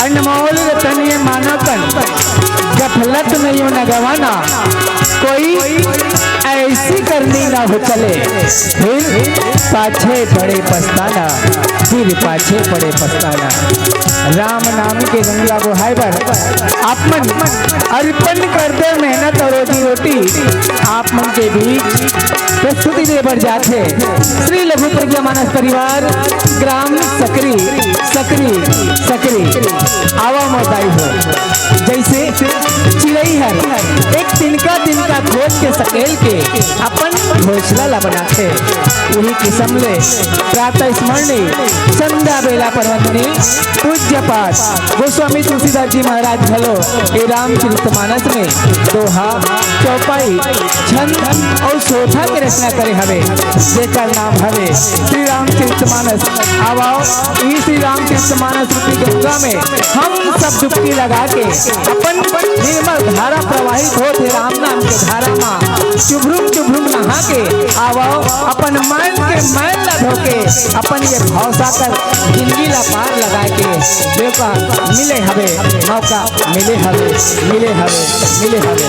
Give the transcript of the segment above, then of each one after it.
अनमोल रतन ये मानवतन, गफलत नहीं हो न गवाना, कोई ऐसी करनी ना हो चले, फिर पाछे पड़े पछताना, फिर पाछे पड़े पछताना। राम नाम के गंगा को हाय पर आप मन अर्पण कर दे मेहनत और रोजी रोटी, आप मन के बीच प्रस्तुति दे बढ़ जाते। श्री लघु प्रज्ञा मानस परिवार ग्राम सकरी सकरी सकरी आवा मोदाई हो, जैसे चिड़ई हर एक तिनका तिनका खोज के सकेल के अपन घोसला ला बनाते, वही किस्म ले प्रातः स्मरणी संध्या बेला परवंदनी पूज्य पाठ गोस्वामी तुलसीदास जी महाराज भलो ये रामचरितमानस में दोहा चौपाई छंद और शोभा के रचना करे हवे, जेकर नाम हवे श्री रामचरितमानस। आवाओ ई श्री रामचरितमानस रूपी गंगा में हम सब डुबकी लगा के अपन निर्मल धारा प्रवाहित होते राम नाम के धारा में चुभरुम नहा के आवाओ अपन मैल के मैल ला धोके अपन ये भवसाकर जिंदगी ला पार लगा के देखा मिले हवे मौका, मिले हवे मिले हवे मिले हवे।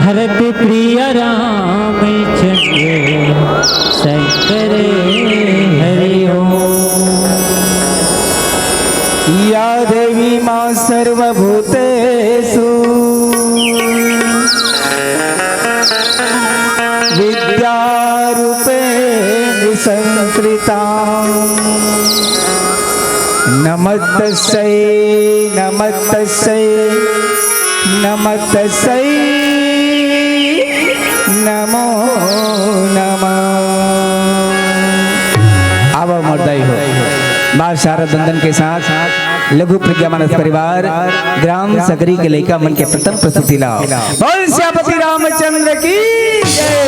भरत प्रिय रामचंद्र शंकर हरि ओम। या देवी मां सर्वभूतेषु विद्यारूपेण संस्कृता, नमस्तस्यै नमस्तस्यै नमस्तस्यै नमो नमः। आवा मर्दाई हो मां शारद बंदन के साथ लघु प्रज्ञा मानस परिवार ग्राम सकरी के लैका मन के प्रथम प्रस्तुति लाओ। बोल श्यामपति रामचंद्र की जय।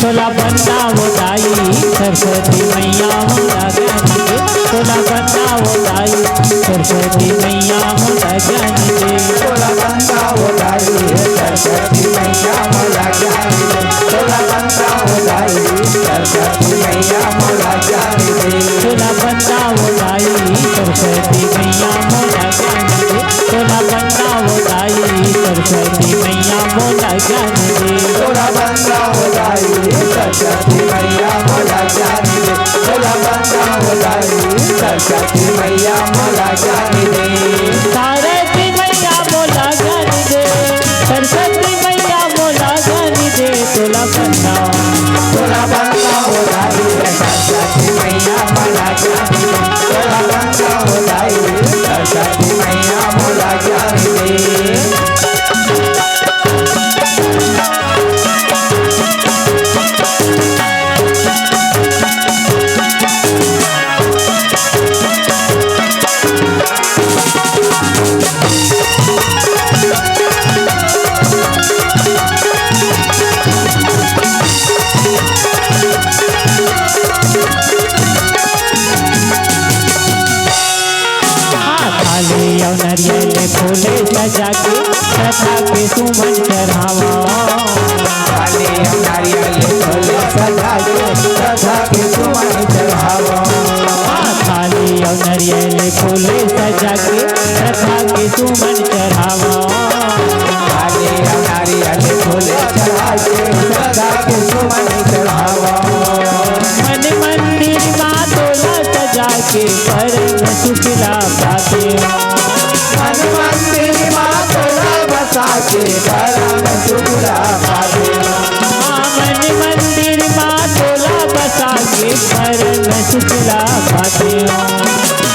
तोला बंदा उदाई सरस्वती मैया मोला ज्ञान दे, तोला बंदा उदाई सरस्वती मैया मोला ज्ञान दे, तोला बंदा उदाई सरस्वती मैया मोला ज्ञान दे, तोला बंदा उदाई सरस्वती मैया मोला ज्ञान दे, तोला बंदा उदाई सरस्वती मैया मोला ज्ञान दे, तोला बंदा उदाई सरस्वती मैया मोला ज्ञान दे, तोला बंदा उदाई सरस्वती मैया मोला ज्ञान दे, तोला बंदा उदाई सरस्वती मैया मोला ज्ञान दे, सरस्वती मैया मोला ज्ञान दे, सरस्वती मैया मोला ज्ञान दे, तोला बंदा उदाई सरस्वती मैया मोला ज्ञान दे, तोला बंदा उदाई सरस्वती मैया मोला ज्ञान दे। नरियल फूले सजा के कथा के सुमन चढ़ावा, खाली नारियल फूले सजा के कथा के सुमन चढ़ावा, खाली नरियल फूले सजा के कथा के सुमन चढ़ावा, खाली नारियल फूले चढ़ा के कथा के सुमन चढ़ावा, मन मंदिर माँ तोला सजा के परम सुखला पाते, मन मंदिर माँ तोला बसा के परम सुखला पाते, मन मंदिर माँ तोला बसा के परम सुखला पाते,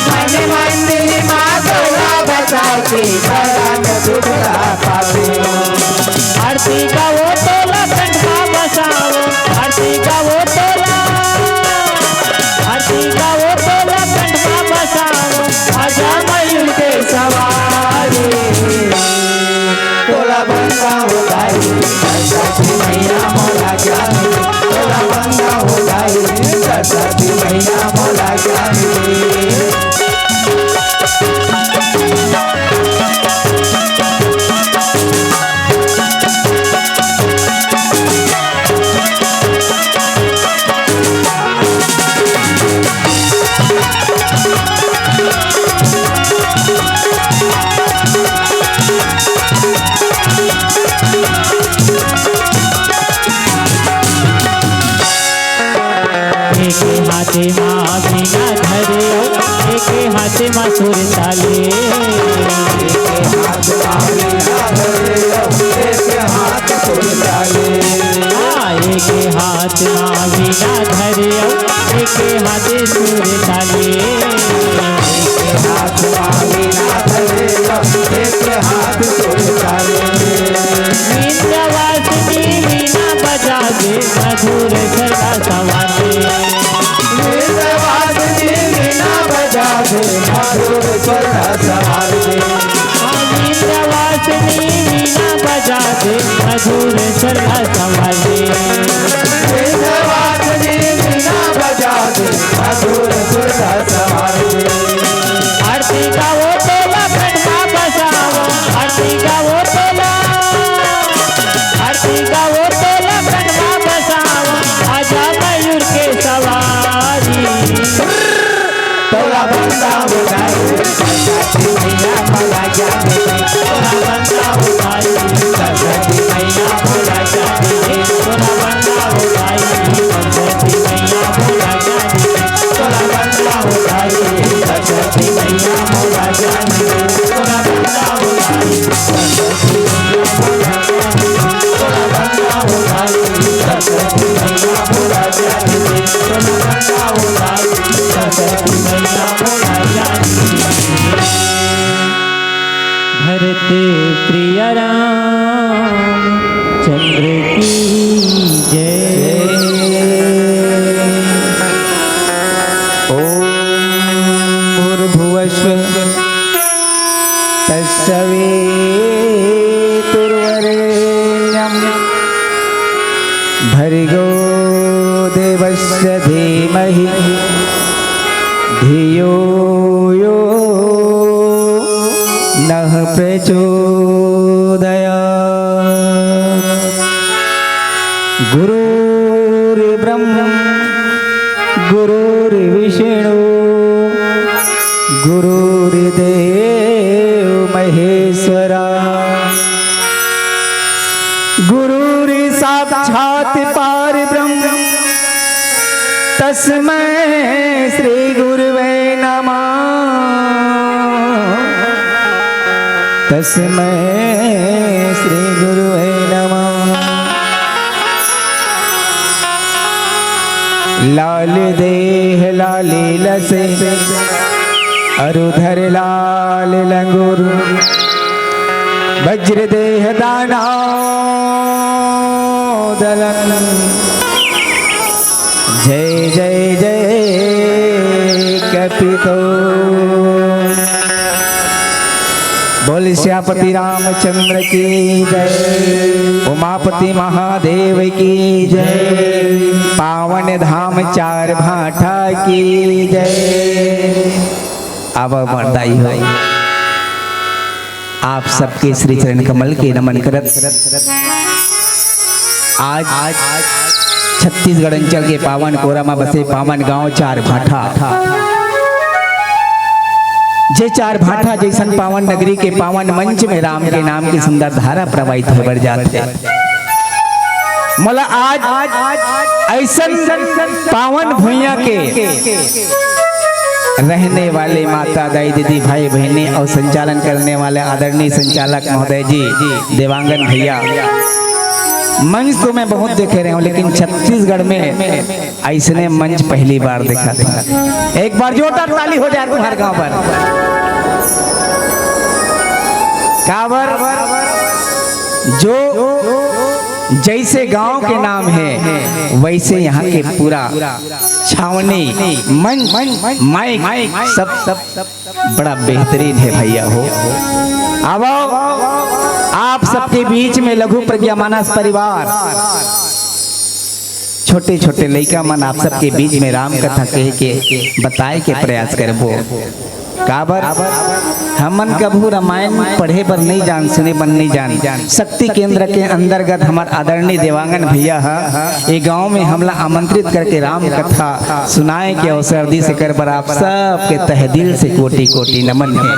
मन मंदिर माँ तोला बसा के परम सुखला पाते, आरती का वो तोला कंठा बसाओ, आरती का वो तोला, आरती का वो तोला कंठा बसाओ, आजा मयूर के सवारी तोला बंदा उदाई सरस्वती मैया मोला ज्ञान दे, तोला बंदा उदाई सरस्वती मैया मोला ज्ञान दे। एक हाथे माँ बिना धरे, एक हाथे माँ सुर ताले, एक हाथ मांगना धरे एक हाथ सुर डाले, एक हाथ माँ बिना धरे, एक हाथे सुर ताले, एक हाथ मांगना धरे एक हाथ सुर डाले, विंध्यवासिनी वीणा बजा दे मधुर सदा सवादे, विंध्यवासिनी वीणा बजा दे मधुर सदा सवादे, विंध्यवासिनी वीणा बजा दे मधुर सदा सवादे, विंध्यवासिनी वीणा बजा दे मधुर सदा सवादे, आरती का वो तोला कंठा बसाओ, आरती का वो तोला, आरती का वो तोला कंठा बसाओ, आजा मयूर के सवारी, तोला बंदा उदाई सरस्वती मैया मोला ज्ञान दे, तोला बंदा उदाई सरस्वती मैया मोला ज्ञान दे, तोला बंदा उदाई सरस्वती मैया मोला ज्ञान दे, तोला बंदा उदाई सरस्वती मैया मोला ज्ञान दे, तोला बंदा उदाई सरस्वती मैया मोला ज्ञान दे, तोला बंदा उदाई सरस्वती मैया मोला ज्ञान दे, तोला बंदा उदाई सरस्वती मैया मोला ज्ञान दे। भरत प्रिय राम चंद्र की जय। ओम भूर्भुवस्सुः तत्सवितुर्वरेण्यं भर्गो देवस्य धीमहि धियो यो नः प्रचोदयात्। गुरुर्ब्रह्मा गुरुर्विष्णु गुरुर्देव महेश्वरा गुरुर्साक्षात् परब्रह्म तस्मै श्री गुरुवे नमः तस्मै श्री गुरुवे नमः। लाल देह लाली लसे अरुधर लाल लंगूर वज्र देह दाना दलन जय जय जय कपितो। बोल श्यापति रामचंद्र की जय उमापति महादेव की जय पावन धाम चार भाठा की जय। अब बधाई हो आप सबके श्री चरण कमल के नमन करत आज छत्तीसगढ़ अंचल के पावन कोरमा बसे पावन गांव चार भाठा जे चार भाठा जैसन पावन नगरी के पावन मंच में राम के नाम की सुंदर धारा प्रवाहित हो बढ़ जाते मोला आज ऐसन पावन भुइया के रहने वाले माता दाई दीदी भाई बहने और संचालन करने वाले आदरणीय संचालक महोदय जी देवांगन भैया मंच तो मैं बहुत देखे रहे हूँ लेकिन छत्तीसगढ़ में ऐसने मंच पहली बार देखा था। एक बार जोरदार ताली हो जाए तुम्हारे गांव पर। काबर जो जैसे गांव के नाम है वैसे यहाँ के पूरा छावनी मंच माइक सब बड़ा बेहतरीन है भैया हो। अब आप सबके बीच में लघु प्रज्ञा मानस परिवार छोटे छोटे लड़का मन आप सबके बीच में राम कथा कह के बताए के प्रयास करबो। काबर हमन कभू रामायण पढ़े पर नहीं जान सुने पर नहीं जान शक्ति केंद्र के अंतर्गत हमार आदरणीय देवांगन भैया ये गांव में हमला आमंत्रित करके राम कथा सुनाए के अवसर दी से कर बर आप सबके तहे दिल से कोटि कोटि नमन है।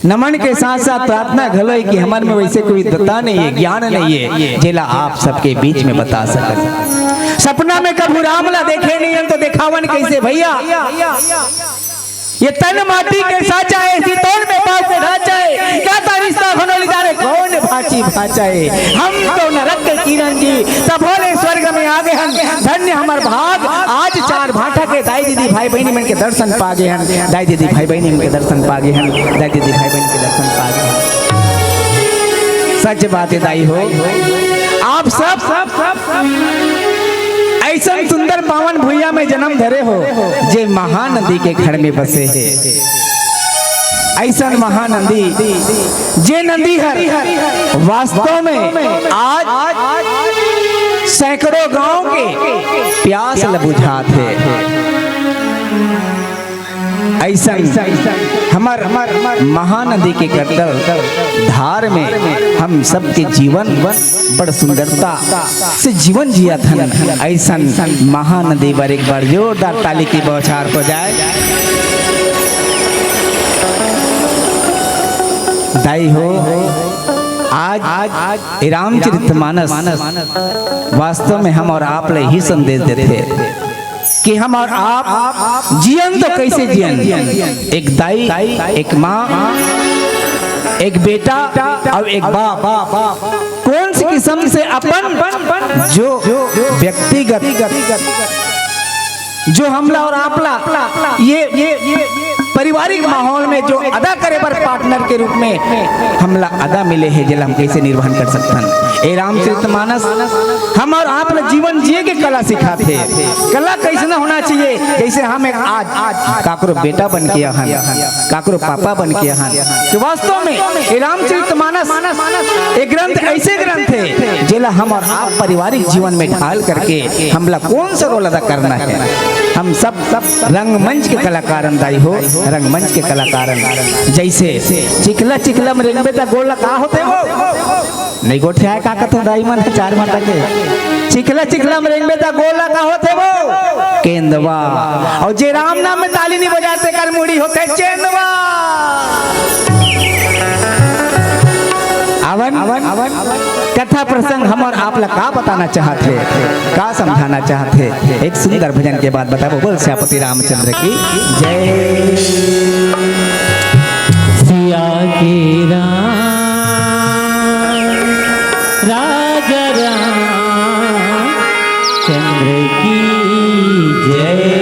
नमन के साथ साथ प्रार्थना घलो कि हमारे में वैसे कोई दत्ता नहीं है ज्ञान नहीं है जेला आप सबके बीच में बता सकते। सपना में कभी रामला देखे नहीं हम तो दिखावन कैसे भैया ये तन माटी के साचा है सितौल में पाँव के ढांचा है क्या रिश्ता घनोली जाने कौन भाची भाचा है हम तो नरक के किरण जी सब भोले स्वर्ग में आगे हम धन्य हमार भाग आज चार भाठा के दाई दीदी भाई बहनी मन के दर्शन पागे हैं दाई दीदी भाई बहनी मन के दर्शन पागे हैं दाई दीदी भाई बहन के दर्शन पागे हैं। सच बात है दाई हो आप सब ऐसा सुंदर पावन भुइया में जन्म धरे हो जे महानदी के घर में बसे है। ऐसा महानदी जे नदी है वास्तव में आज सैकड़ों गांव के प्यास बुझात है। ऐसा हमार महानदी के कटल धार में हम सबके जीवन बड़ सुंदरता से जीवन जिया था। ऐसा महानदी पर एक बार जोरदार ताली की बौछार हो जाए। दाई हो आज रामचरितमानस वास्तव में हम और आप ले ही संदेश देते हैं कि हम और आप जीवन तो कैसे जियन एक दाई एक माँ एक बेटा और एक बाप कौन सी किस्म से अपन जो व्यक्तिगत जो हमला और आपला ये पारिवारिक माहौल में जो अदा करे पर पार्टनर के रूप में हमला अदा मिले है जल हम कैसे निर्वहन कर सकतन। ए रामचरितमानस हम और आप न जीवन जिए के कला सिखाते। कला कैसे होना चाहिए, कैसे हम एक आज काकरो बेटा बन के हन, काकरो पापा बन के हन। तो वास्तव में ए रामचरितमानस एक ग्रंथ ऐसे ग्रंथ है जिला हम और आप पारिवारिक जीवन में ढाल करके हमला कौन सा रोल अदा करना है। हम सब रंगमंच के कलाकार दाई हो, रंगमंच के कलाकार जैसे चिकला चिकला में रेंगबे ता गोला का होते वो नहीं गोठे आए का कथो दाई मन 4 माता के चिकला चिकला में रेंगबे ता गोला का होते वो केंदवा। और जे राम नाम में ताली नहीं बजाते कर मुड़ी होते चेंदवा। अवन कथा प्रसंग हम और आप लोग का बताना चाहते, का समझाना चाहते, एक सुंदर भजन के बाद बताओ। बोल श्यापति रामचंद्र की जय। सिया के राम राजा राम चंद्र की जय।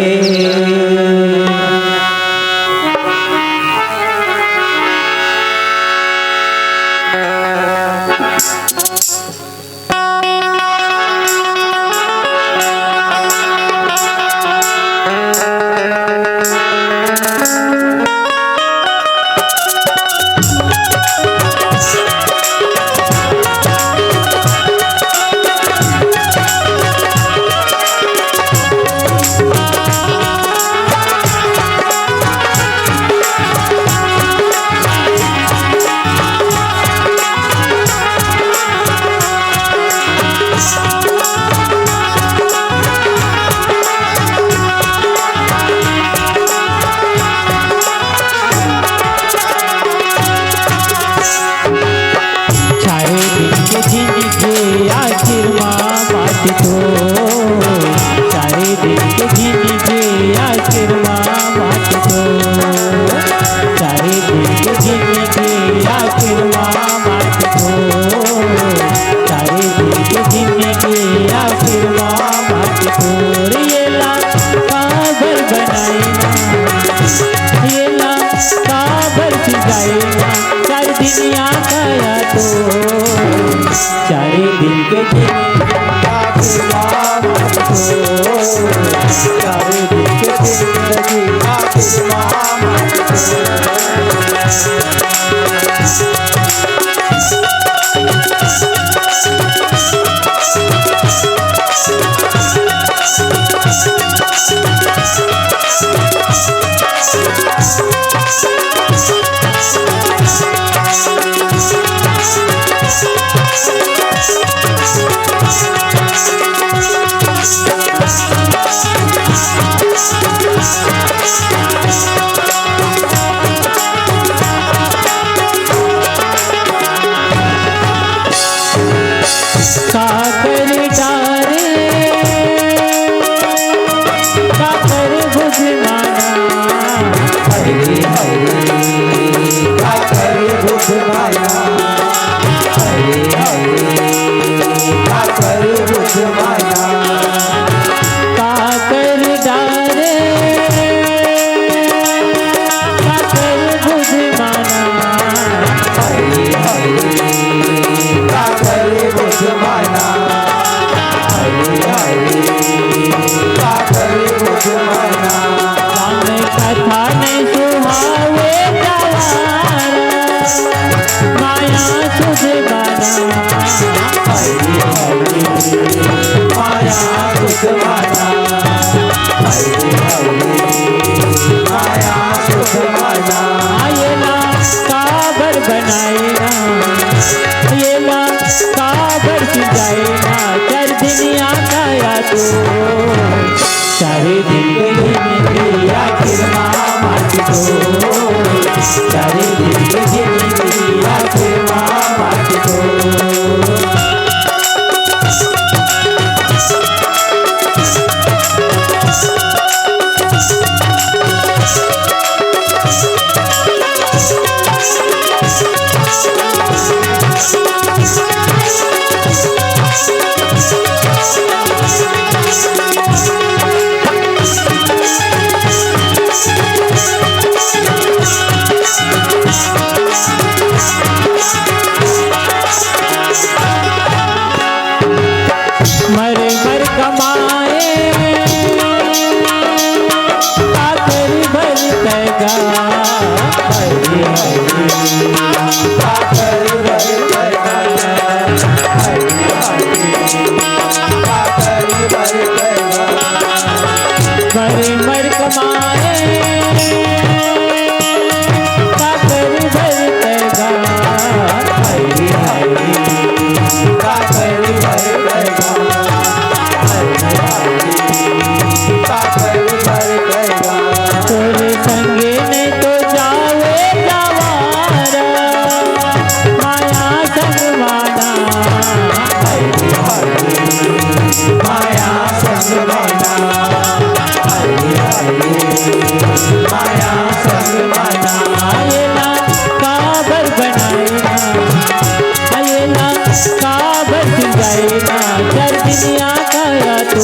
ना चार दिन आ गया तो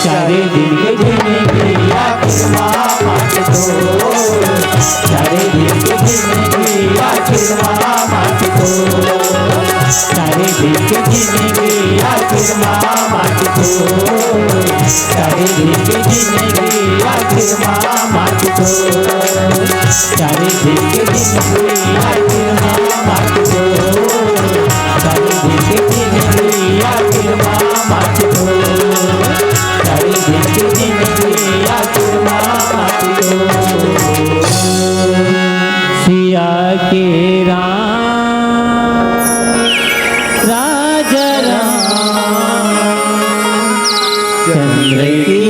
सारे दिन के जिंदगी आखिर मात दो सारे दिन के जिंदगी आखिर मात दो सारे दिन के जिंदगी आखिर मात दो सारे दिन के जिंदगी आखिर मात दो सारे दिन के जिंदगी आखिर मात दो सारे दिन के जिंदगी आखिर मात दो सारे दिन के जिंदगी आखिर मात दो सिया के राम राजा राम चंद्र की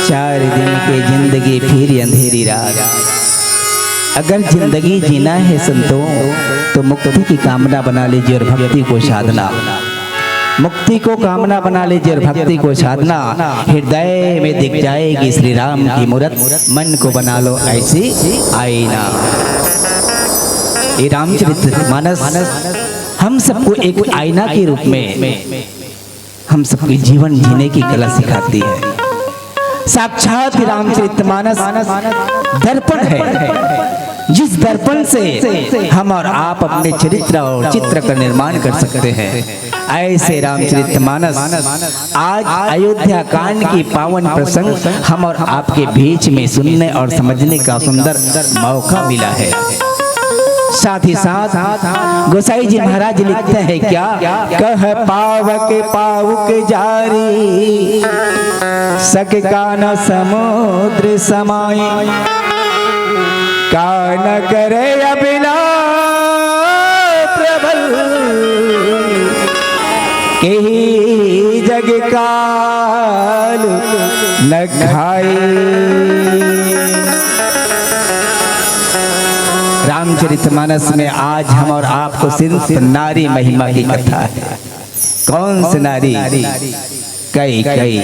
चार दिन की जिंदगी फिर अंधेरी रात। अगर जिंदगी जीना है संतों तो मुक्ति की कामना बना लीजिए और भक्ति को साधना। मुक्ति को कामना बना लीजिए और भक्ति को साधना। हृदय में दिख जाएगी श्री राम की मूरत, मन को बना लो ऐसी आईना। ये रामचरितमानस हम सबको एक आईना के रूप में हम सबके जीवन जीने की कला सिखाती है। साक्षात रामचरितमानस दर्पण है, जिस दर्पण से हम और आप अपने चरित्र और चित्र का निर्माण कर सकते हैं। ऐसे रामचरितमानस आज अयोध्या कांड की पावन प्रसंग हम और आपके बीच में सुनने और समझने का सुंदर मौका मिला है। साथ ही साथ गोसाई जी महाराज लिखते हैं क्या, कह पावक पावक जारी सक कान समुद्र समाई कान करे अबिला प्रबल कही जग काल न खाई। रामचरितमानस में आज हम और आपको सिर्फ नारी महिमा की कथा है। कौन सी नारी? कैकेयी।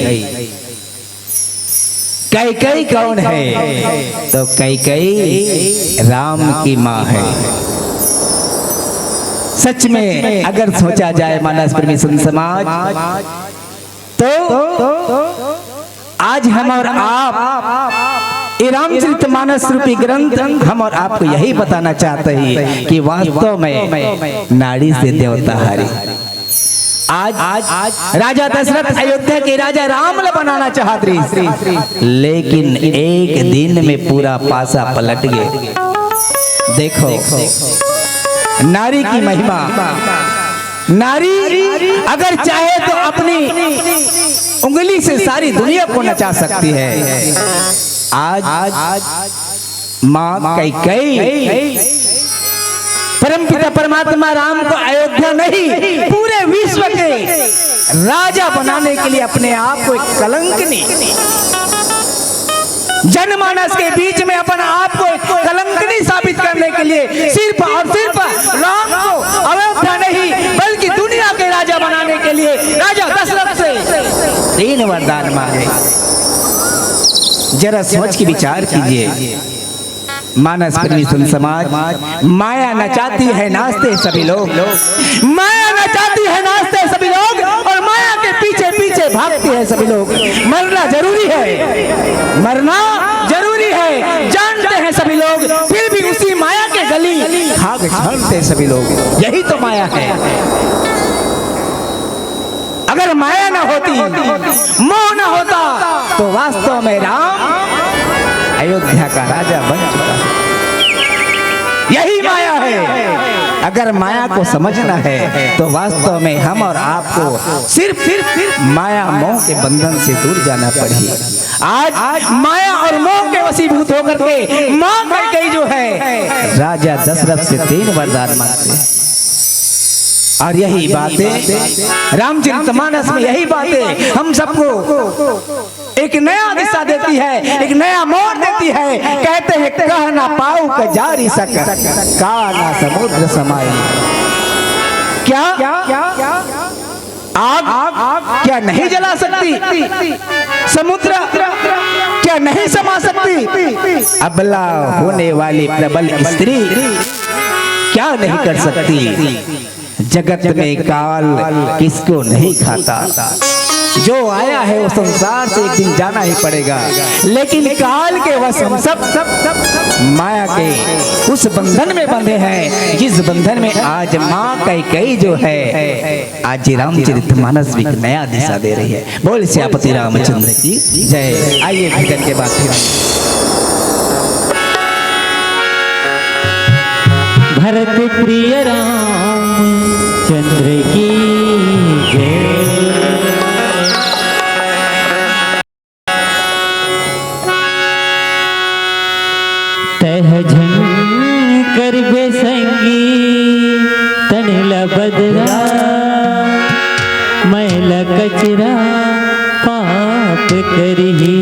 कैकेयी कौन है? तो कैकेयी राम की माँ है। सच में अगर सोचा जाए मानस प्रेमी समाज तो आज हम और आप ये रामचरितमानस रूपी ग्रंथ हम और आपको यही बताना चाहते हैं कि वास्तव में नारी से देवता हारी। आज राजा दशरथ अयोध्या के राजा राम बनाना चाहते थे, लेकिन एक दिन में पूरा पासा पलट गए। देखो नारी की महिमा। नारी अगर चाहे तो अपनी उंगली से सारी दुनिया को नचा सकती है। आज माँ कैकेयी परमपिता परमात्मा राम को अयोध्या नहीं पूरे विश्व के राजा बनाने के लिए अपने आप को एक कलंकनी, जनमानस के बीच में अपना आप को एक कलंकनी साबित करने के लिए सिर्फ और सिर्फ राम को अयोध्या नहीं बल्कि दुनिया के राजा बनाने के लिए राजा दशरथ से 3 वरदान मांगे। जरा सोच के विचार कीजिए। मानस प्रेमी समाज, माया नचाती है नाचते सभी लोग, माया नचाती है नाचते सभी लोग और माया के पीछे पीछे भागते हैं सभी लोग। मरना जरूरी है, मरना जरूरी है जानते हैं सभी लोग, फिर भी उसी माया के गली भाग छानते सभी लोग। यही तो माया है। अगर माया ना होती, मोह ना होता तो वास्तव में राम अयोध्या का राजा बन चुका है। यही माया है। अगर माया को समझना है तो वास्तव में हम और आपको सिर्फ माया मोह के बंधन से दूर जाना पड़ेगा। आज माया और मोह के वशीभूत होकर के मां कैकेयी जो है राजा दशरथ से 3 वरदान मांगते हैं। और यही बातें रामचरितमानस में, यही बातें हम सबको एक नया दिशा देती है, एक नया मोड़ देती है। कहते हैं कह ना पाऊ का जारी सकर काना समुद्र समाई। क्या आग क्या नहीं जला सकती? समुद्र क्या नहीं समा सकती? अबला होने वाली प्रबल स्त्री क्या नहीं कर सकती। जगत में काल किसको नहीं खाता। जो आया है वो संसार से एक दिन जाना ही पड़ेगा, लेकिन काल के वश हम सब माया के उस बंधन में बंधे हैं, जिस बंधन में आज माँ कैकेयी जो है, आज रामचरितमानस भी एक नया दिशा दे रही है। बोल सियापति रामचंद्र की जय। आइए भजन के बाद फिर भरत प्रिय रामचंद्र की जय। तहजन कर बेसंगी तनल बदरा, मैल कचरा पाप करही।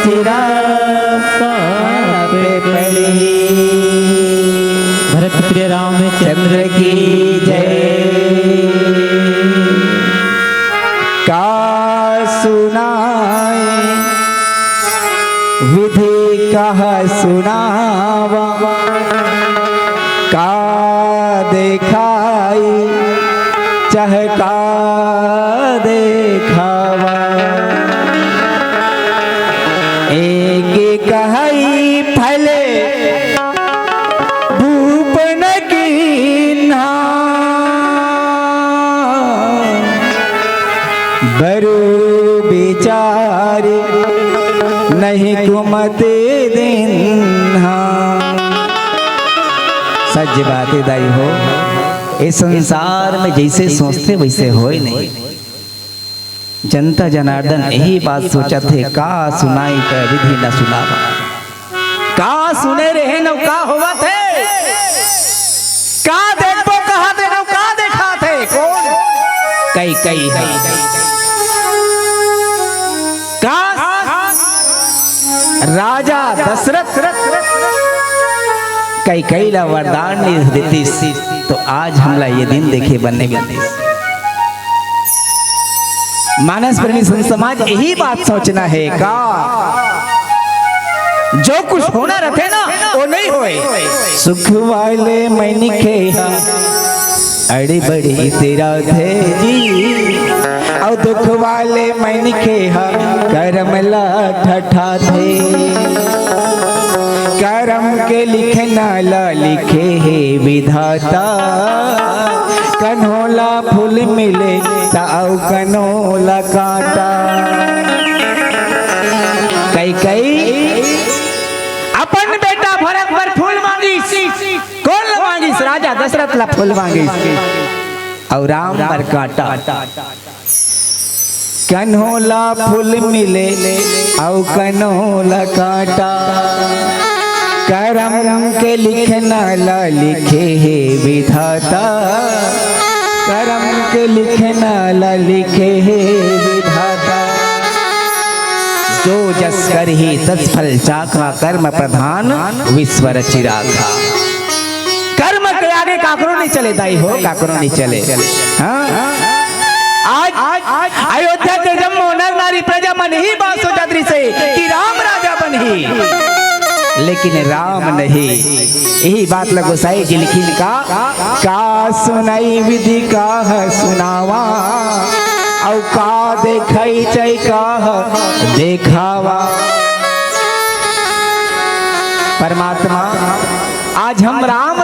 चिराग पे पड़ी। भरत प्रिय रामचंद्र की जय। का सुनाए विधि कह सुनावा, का देखाई चहका देखावा। एक कहई फले भूपन की ना, बरु बेचारे नहीं कुमते दिन। सच बात दाई हो, इस संसार में जैसे सोचते वैसे होए नहीं। जनता जनार्दन यही बात सोचा थे, का सुनाई का विधि न सुनावा। का सुने रहे न का होवा थे, का देखो कहा थे न का देखा थे। कौन कई कई है का राजा दशरथ कई कई ला वरदान नहीं देती, तो आज हमला ये दिन देखे बनने बनने। मानस प्रेमी समाज यही बात सोचना है का जो कुछ होना रखे ना वो नहीं होए। सुख वाले मैनिके अड़ी बड़ी तेरा थे जी, और दुख वाले मैनिके करम ला ठठा थे। करम के लिखे नाला लिखे है विधाता, कन्होला फूल मिले ताऊ कन्होला कांटा। कई कई अपन बेटा भरत पर फूल मांगी, कौन मांगी? राजा दशरथ ला फूल मांगी, और राम पर कांटा। कन्होला फूल मिले और कन्होला कांटा। करम के लिखना ला लिखे है विधाता, करम के लिखना ला लिखे है विधाता। जो जस कर ही तस फल चाखा, कर्म प्रधान विश्व रचिराखा। कर्म के आगे काकरो नहीं चले दाई हो, काकरो नहीं चले। हाँ आज अयोध्या के जम्मो नर नारी प्रजा मन ही बात सोचा से कि राम राजा बन ही, लेकिन राम नहीं। यही बात लगोसाई जी लिखिन का सुनाई विधि का सुनावा, और का देखई चै का देखावा। परमात्मा आज हम राम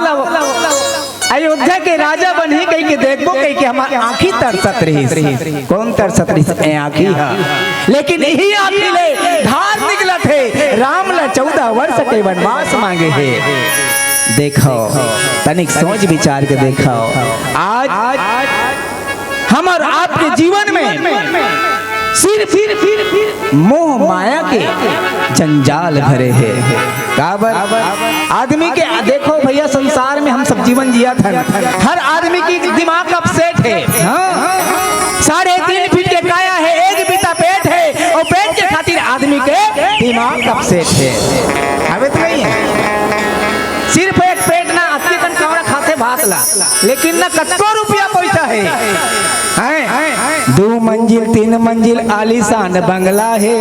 अयोध्या के राजा बन ही कहीं के देखबो कहीं के हमारी आंखी तरसत रही। कौन तरसत रही? आंखी है, लेकिन यही आंखी ले धार निकला थे। राम ला 14 वर्ष के वनवास मांगे है। देखो तनिक सोच विचार के देखो, आज हम और आपके जीवन में सिर्फ मोह माया के जंजाल भरे हैं। काबर आदमी के देखो भैया, संसार में हम सब जीवन जिया था, हर आदमी की दिमाग अपसेट है। 3.5 फीट के काया है, 1 बीता पेट है, और पेट के खातिर आदमी के दिमाग अपसेट है। हमें तो नहीं है, सिर्फ एक पेट ना अति कन कवड़ा खाते भात ला, लेकिन ना कत्तो रुपया पैसा है। 2 मंजिल 3 मंजिल आलीशान बंगला है।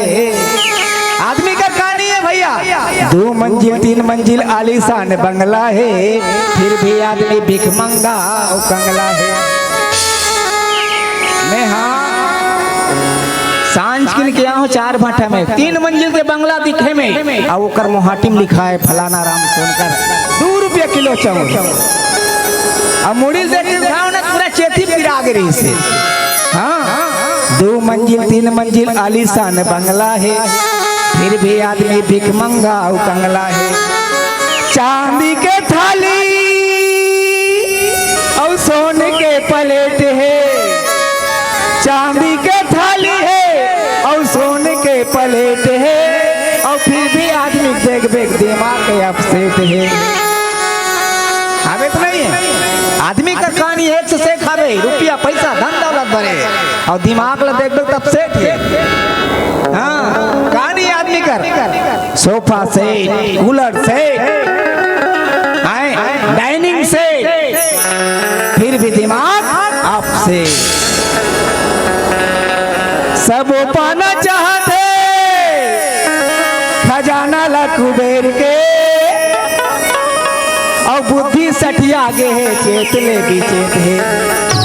आदमी का कहानी है भैया, 2 मंजिल 3 मंजिल आलीशान बंगला है, फिर भी आदमी भिख मंगा और कंगला है। मैं हाँ सांझ किन के यहाँ 4 भाटा में 3 मंजिल के बंगला दिखे में, और ओकर मोहाटी में लिखा है फलाना राम सोनकर 2 रुपया किलो चावल। अब मुड़ी से खाओ ना पूरा चेती पिरा गई से। हाँ 2 मंजिल 3 मंजिल आलीशान बंगला है, फिर भी आदमी भिख मंगा और कंगला है। चांदी के थाली और सोने के प्लेट है, चांदी के थाली है और सोने के प्लेट है, और फिर भी आदमी देख देख दिमाग के अपसेट है। हमें तो नहीं है, आदमी का कहानी एक से खावे, रुपया पैसा धन दौलत भरे, और दिमाग ला देख देख अपसेट है। हाँ कहानी आदमी furniture, sofa set, cooler set, dining set, फिर भी दिमाग आपसे सब पाना चाहते, खजाना ला कुबेर के, और बुद्धि सठिया आगे है, चेतले भी चेत है,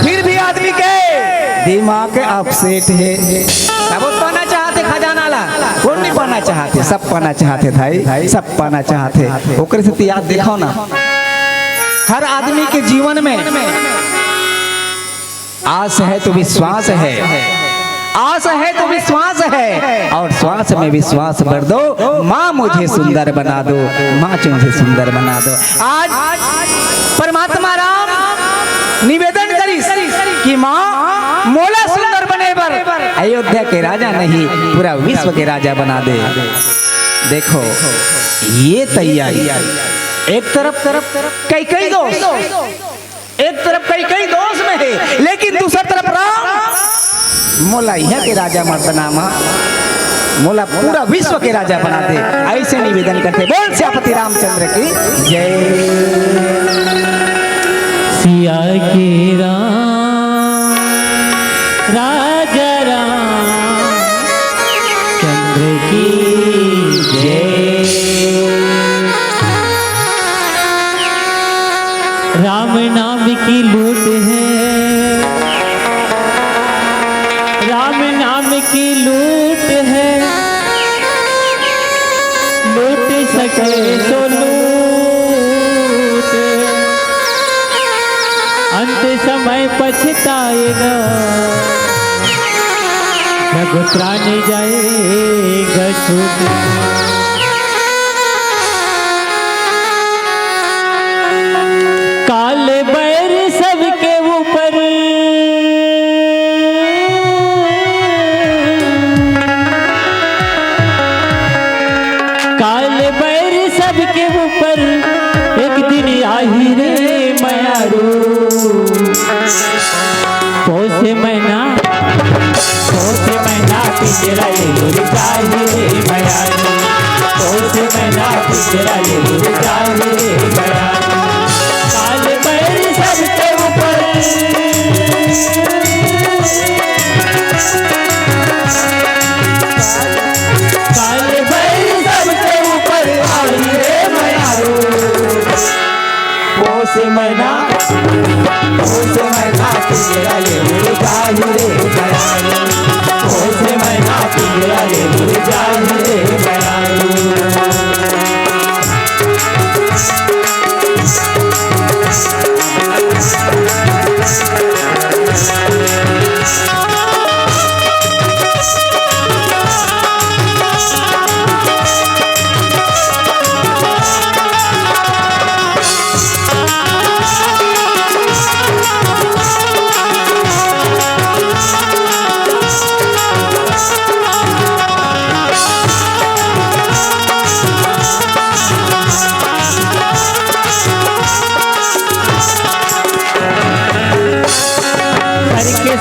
फिर भी आदमी के दिमाग अपसेट है। सब पाना चाहते खजाना ला, कौन नहीं पाना चाहते, सब पाना चाहते भाई, सब पाना चाहते। ओकरे से याद देखो ना, हर आदमी के जीवन में आस है तो विश्वास है, आस है तो विश्वास है, और श्वास में विश्वास भर दो। माँ मुझे सुंदर बना दो, माँ मुझे सुंदर बना दो। आज परमात्मा राम निवेदन करिस कि माँ मोला सुंदर बने बर अयोध्या के राजा नहीं, पूरा विश्व के राजा बना दे। देखो ये तैयारी, एक तरफ कई दोस्त, एक तरफ कई दोस्त में है, लेकिन दूसरी तरफ राम मोला यहाँ के राजा मत बना, माँ मोला पूरा विश्व के राजा बना दे। ऐसे निवेदन करते। बोल सियापति रामचंद्र की जय। सिया के राम राजा राम चंद्र की जय। राम नाम की लूट है, राम नाम की लूट है, लूट सके तो लूट, अंत समय पछताएगा, जब त्राने जाएगा छूट। काल बैर सबके ऊपर, काल बैर सबके ऊपर, एक दिन आही रे मयारू। पोसे मैना पिंजरा ले जाही रे मयारू, पोसे मैना पिंजरा ले जाही रे मयारू। काल बैर सबके ऊपर, काल बैर सबके ऊपर आई रे मयारू। पोसे मैना पिंजरा ले जाही रे मयारू, पोसे मैना पिंजरा ले जाही रे मयारू।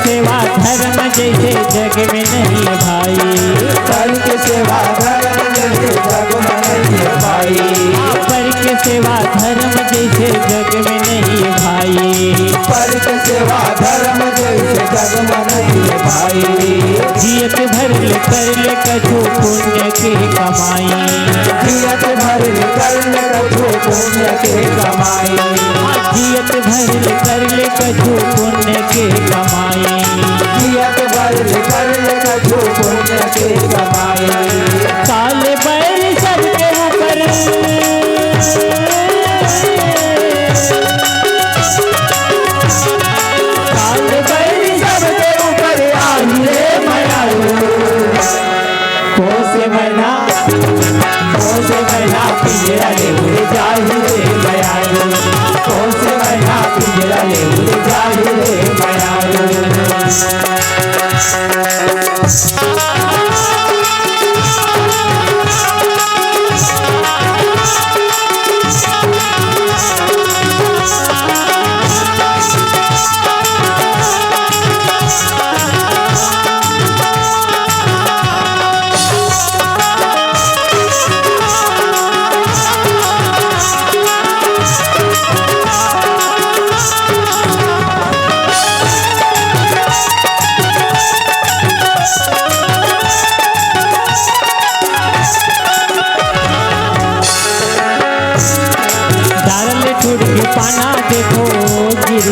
सेवा धर्म जैसे जग में नहीं भाई, पर के सेवा धर्म जैसे जग में नहीं भाई, पर के सेवा धर्म जैसे जग में नहीं भाई, पर के सेवा धर्म जैसे जग में नहीं भाई। जियत भर कर ले कछु पुण्य के कमाई, जियत भर कर ले कछु पुण्य के कमाई, जियत भर कर ले कछु पुण्य के कमाई, जियत भर कर ले कछु पुण्य के कमाई। काल बैर सबके ऊपर, काल बैर सबके ऊपर आई रे मयारू। पोसे मैना पिंजरा ले जाही रे मयारू, पोसे मैना पिंजरा ले जाही रे मयारू।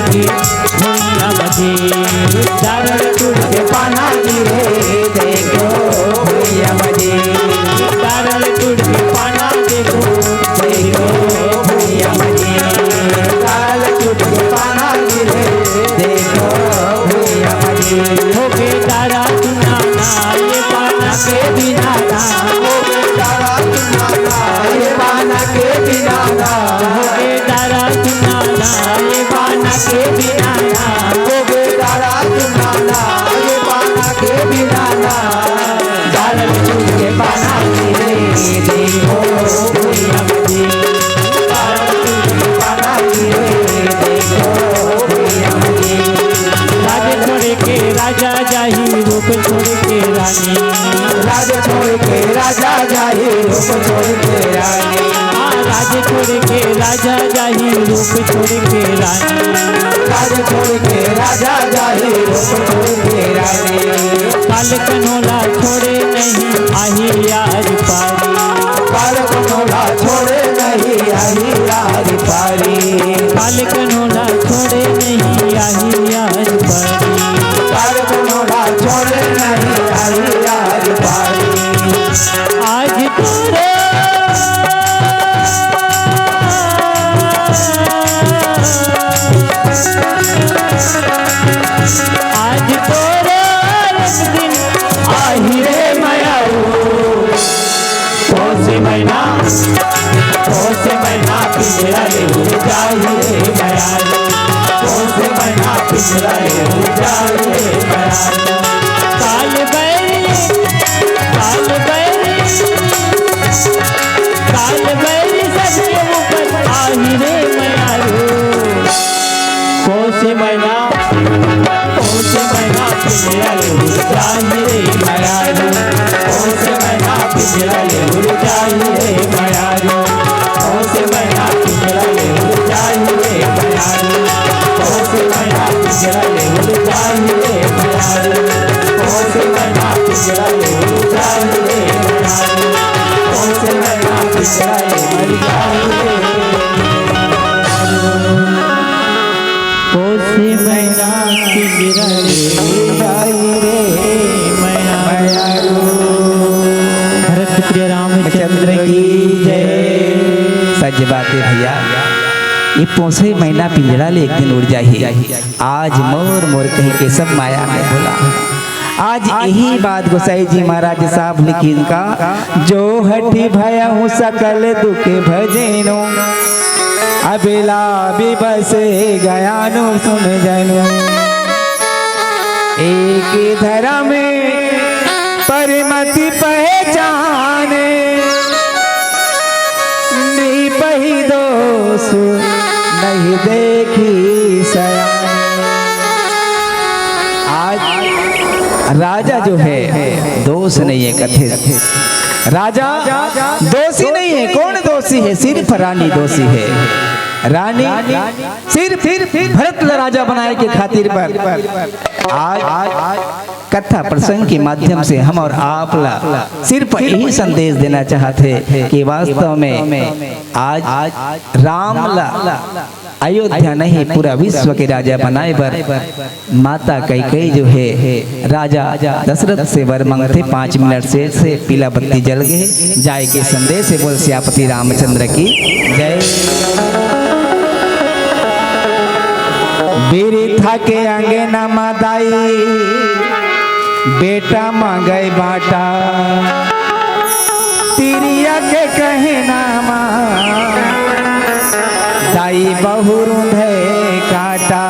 के भुइया मजे दारल टूट के पाना गिरे देखो भैया मजे दारल टूट के पाना देखो देखो भैया मजे दाल टूट के पाना गिरे देखो भैया मजे हो के तारा सुना ना ये पाना के बिना ना हो तारा सुनाना ये पाना के बिना ना हो के तारा सुना ना ये पाना के बिना ना हो तारा सुनाना ये पाना के बिना ना दाल टूट के पाना गिरे देखो भैया मजे दाल टूट के पाना गिरे देखो भैया मजे राज छोड़ के राजा जाही रूप छोड़ के रानी राज छोड़ के राजा जाही रूप छोड़ के रानी राज छोड़ के राजा जाही रूप छोड़ के रानी राज छोड़ के राजा जाही रूप छोड़ के रानी काल कनोला छोड़े नहीं आही यार पारी काल कनोला छोड़े नहीं आई यार पारी काल कनोला छोड़े नहीं आही यार पारी काल कनोला छोड़े नहीं आई यार पारी आज तोरे आज तोरे दिन आही रे मयाऊ कौन से महीना पिंजरा ले जाई रे मयाऊ कौन से महीना पिंजरा ले जाई रे मयाऊ काल बैरी सबके ऊपर आही रे मयारू कौन से महीना पिंजरा ले जाई रे मयाऊ कौन से महीना पिंजरा ले जाई रे मयाऊ कौन से महीना पिंजरा ले जाई रे मयाऊ कौन से महीना पिंजरा ले जाई रे मयाऊ कौन से महीना पिंजरा ले जाई रे मयाऊ कौन से महीना पिंजरा ले जाई रे कौन से महीना पिंजरा ले जाई रे मयाऊ भरत प्रिय रामचंद्र की जय। सच बात है भैया, ये पोसे महीना पिंजरा ले एक दिन उड़ जाही। आज मोर मोर कही के सब माया में बोला। आज यही बात गोसाई जी महाराज साहब लिखिन का, जो हठी भया हूँ सकल दुख भजेनो, अबेला भी बसे गया नो सुन जनो। एक धर्म परमति पहचाने, पही दोष नहीं देखी सयाने। आज राजा जो है दोष नहीं है कथित, राजा दोषी नहीं है। कौन दोषी है? सिर्फ रानी दोषी है। रानी सिर्फ भरत राजा बनाए के खातिर पर आज कथा प्रसंग के माध्यम से हम और आप ला सिर्फ यही संदेश देना चाहते हैं कि वास्तव में आज राम ला अयोध्या नहीं पूरा विश्व के राजा बनाए पर माता कैकेयी जो है राजा दशरथ से वर मांगते 5 मिनट से पीला बत्ती जल गए। जाय के संदेश से बोल सियापति रामचंद्र की जय। बिरिथा के अंगना मादाई बेटा मांगे बाटा, तिरिया के कहे नामा दाई बहु रूंधे काटा।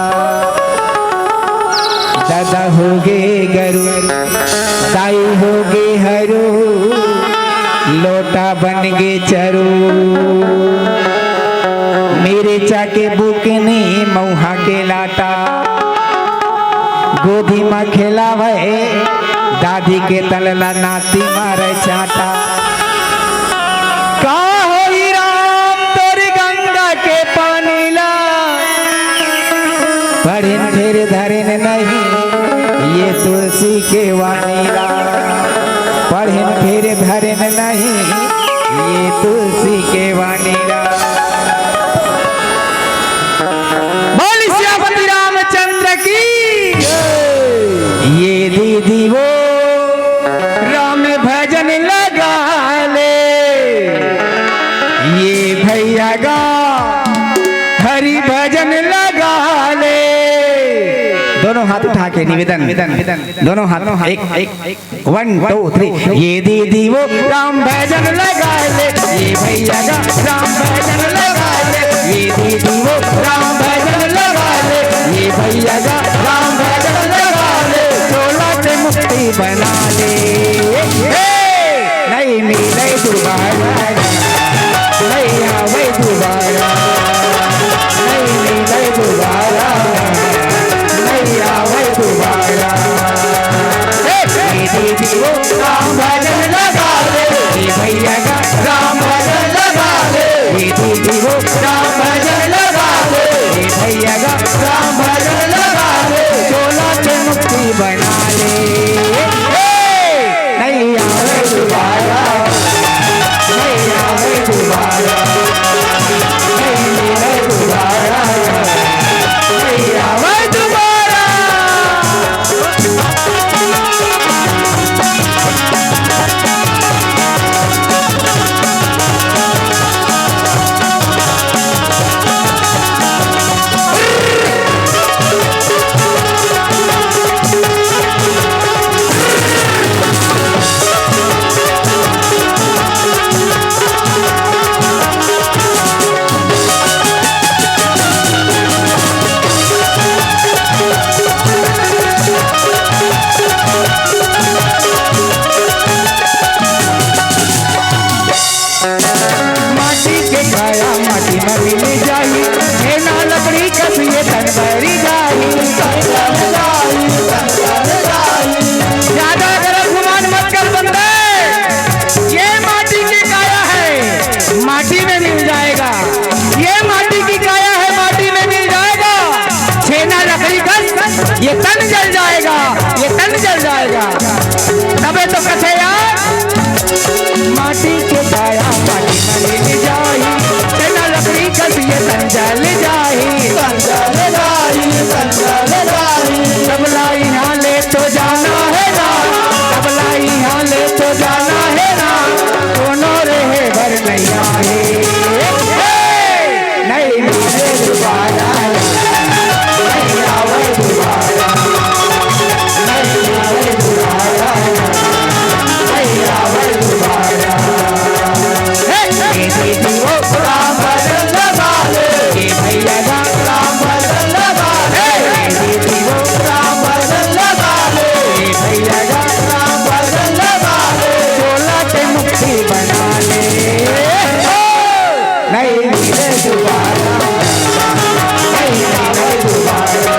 दादा होगे गरु दाई होगे हरू, लोटा बन गे चरू। मेरे चाके बुकनी मऊहा के लाटा, गोदी में खेला भय दादी के तलला नाती मारे चाटा। का होई राम तोरी गंगा के पानी ला, पढ़िन फिर धरिन नहीं ये तुलसी के वानीला। पढ़िन फिर धरिन नहीं ये तुलसी के वानीला। बोल सियापति दोनों हाथ उठा के निवेदन दोनों हाथ एक 1 2 3 ये दीदी वो राम भजन लगा ले, ये भैया का राम भजन लगा ले, ये दीदी वो राम भजन लगा ले, ये भैया का राम भजन लगा ले, चोला से मुक्ति बना ले, नहीं मिले दोबारा, नहीं आवे दोबारा, नहीं मिले दोबारा, नहीं आवे दोबारा। दीदी वो राम भजन लगा ले, ये भैया का राम भजन लगा ले, ये दीदी वो राम भजन लगा ले, ये भैया का राम भजन लगा ले, चोला से मुक्ति बना ले, नहीं आवे दोबारा, नहीं आवे दोबारा, नहीं मिले दोबारा, नहीं आवे दोबारा। माटी में मिल जाई, ना लकड़ी कसिए तन भरी जाई, ज्यादा गलत गुमान मत कर बंदे, ये माटी की काया है, माटी में मिल जाएगा, ये माटी की काया है, माटी में मिल जाएगा, छेना लकड़ी कस ये तन जल जाएगा, ये तन जल जाएगा, तबे तो कथे यार माटी के काया माटी में मिल जाई, लकड़ी कसिए तन जल जाही, तबला यहाँ ले तो जाना है ना, तबला यहाँ ले तो जाना है ना, दोनों रहे भर नहीं आए, नहीं मिले दोबारा, नहीं आवे दोबारा, नहीं आवे दोबारा, नहीं आवे दोबारा। दीदी वो राम भजन लगा ले, ये भैया का राम भजन लगा ले, दीदी वो राम भजन लगा ले, ये भैया का राम भजन लगा ले, चोला से मुक्ति बना ले, नहीं मिले दोबारा, नहीं मिले दोबारा,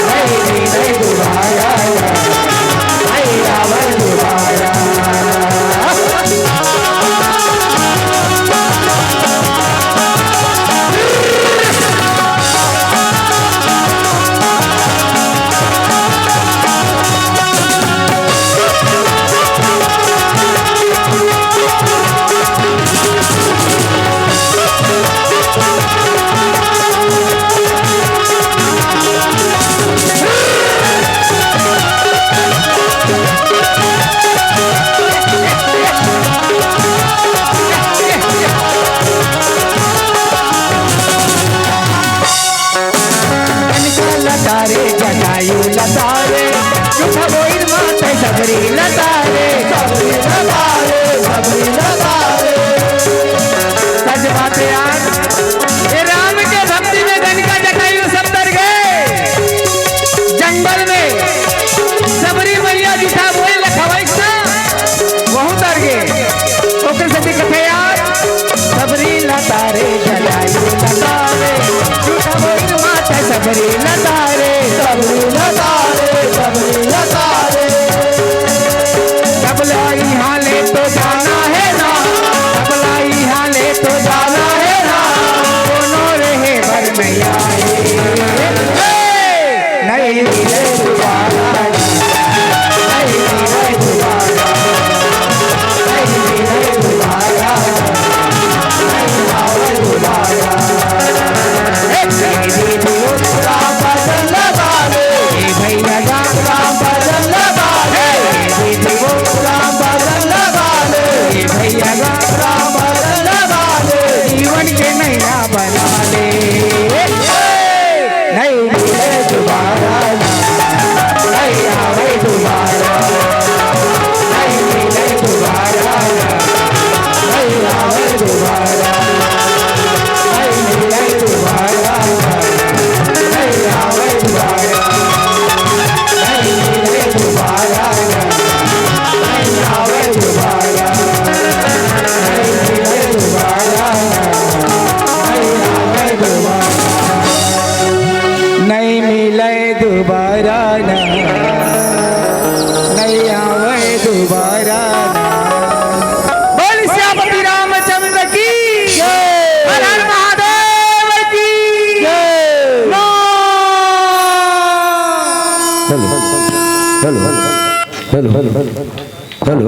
नहीं मिले दोबारा, नहीं आवे दोबारा। लतारे जटायु लतारे, झूठा बोल माते सबरी लतारे, सबरी लतारे, सबरी लतारे, सच बात यार, ये राम के भक्ति में गणिका जटायु सब तर गए, जंगल में सबरी मैया झूठा बोल लखवैसा वहु तर गए, ओकर सती कथे यार, सबरी लतारे जटायु लतारे, झूठा बोल माते सबरी लतारे, सबरी लतारे, सबरी लतारे, तबला यहाँ ले तो जाना है ना, तबला यहाँ ले तो जाना है ना, दोनों रहे भर में आए, नहीं मिले दोबारा, नहीं मिले दोबारा, नहीं मिले दोबारा, नहीं आवे दोबारा। दीदी वो राम भजन लगा ले, ये भैया का राम भजन लगा ले, दीदी वो राम भजन लगा ले, ये भैया का राम भजन लगा ले, जीवन के नैया बना ले, नहीं मिले दोबारा। Hello hello